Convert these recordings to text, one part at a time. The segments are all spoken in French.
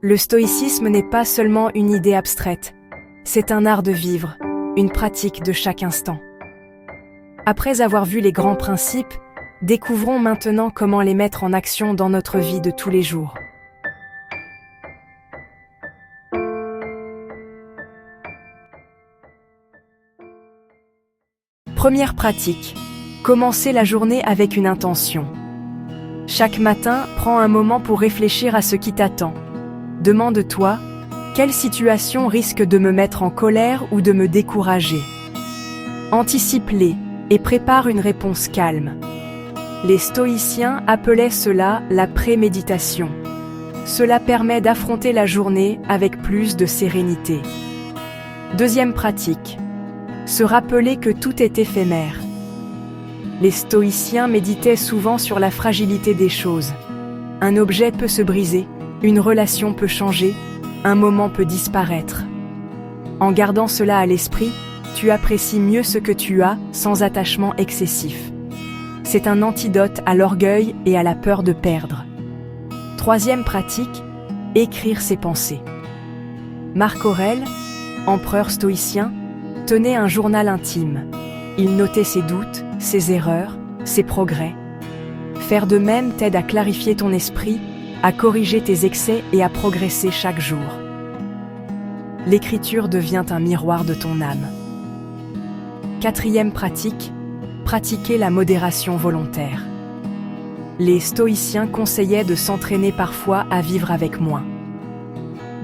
Le stoïcisme n'est pas seulement une idée abstraite, c'est un art de vivre, une pratique de chaque instant. Après avoir vu les grands principes, découvrons maintenant comment les mettre en action dans notre vie de tous les jours. Première pratique. Commencer la journée avec une intention. Chaque matin, prends un moment pour réfléchir à ce qui t'attend. Demande-toi, quelle situation risque de me mettre en colère ou de me décourager? Anticipe-les et prépare une réponse calme. Les stoïciens appelaient cela la préméditation. Cela permet d'affronter la journée avec plus de sérénité. Deuxième pratique. Se rappeler que tout est éphémère. Les stoïciens méditaient souvent sur la fragilité des choses. Un objet peut se briser, une relation peut changer, un moment peut disparaître. En gardant cela à l'esprit, tu apprécies mieux ce que tu as sans attachement excessif. C'est un antidote à l'orgueil et à la peur de perdre. Troisième pratique, écrire ses pensées. Marc Aurèle, empereur stoïcien, tenait un journal intime. Il notait ses doutes, ses erreurs, ses progrès. Faire de même t'aide à clarifier ton esprit, à corriger tes excès et à progresser chaque jour. L'écriture devient un miroir de ton âme. Quatrième pratique, pratiquer la modération volontaire. Les stoïciens conseillaient de s'entraîner parfois à vivre avec moins.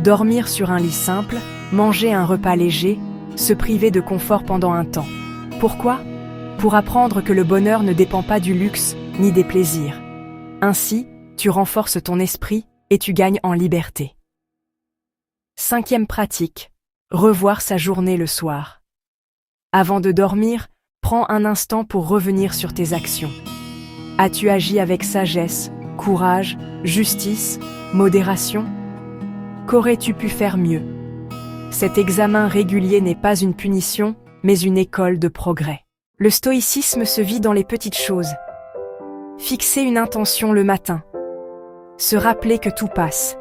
Dormir sur un lit simple, manger un repas léger, se priver de confort pendant un temps. Pourquoi ? Pour apprendre que le bonheur ne dépend pas du luxe ni des plaisirs. Ainsi, tu renforces ton esprit et tu gagnes en liberté. Cinquième pratique, revoir sa journée le soir. Avant de dormir, prends un instant pour revenir sur tes actions. As-tu agi avec sagesse, courage, justice, modération? Qu'aurais-tu pu faire mieux? Cet examen régulier n'est pas une punition, mais une école de progrès. Le stoïcisme se vit dans les petites choses. Fixer une intention le matin. Se rappeler que tout passe.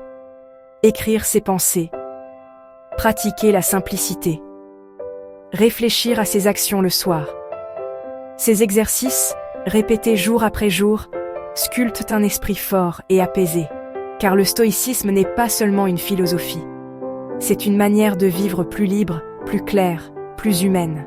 Écrire ses pensées. Pratiquer la simplicité. Réfléchir à ses actions le soir. Ces exercices, répétés jour après jour, sculptent un esprit fort et apaisé. Car le stoïcisme n'est pas seulement une philosophie. C'est une manière de vivre plus libre, plus claire, plus humaine.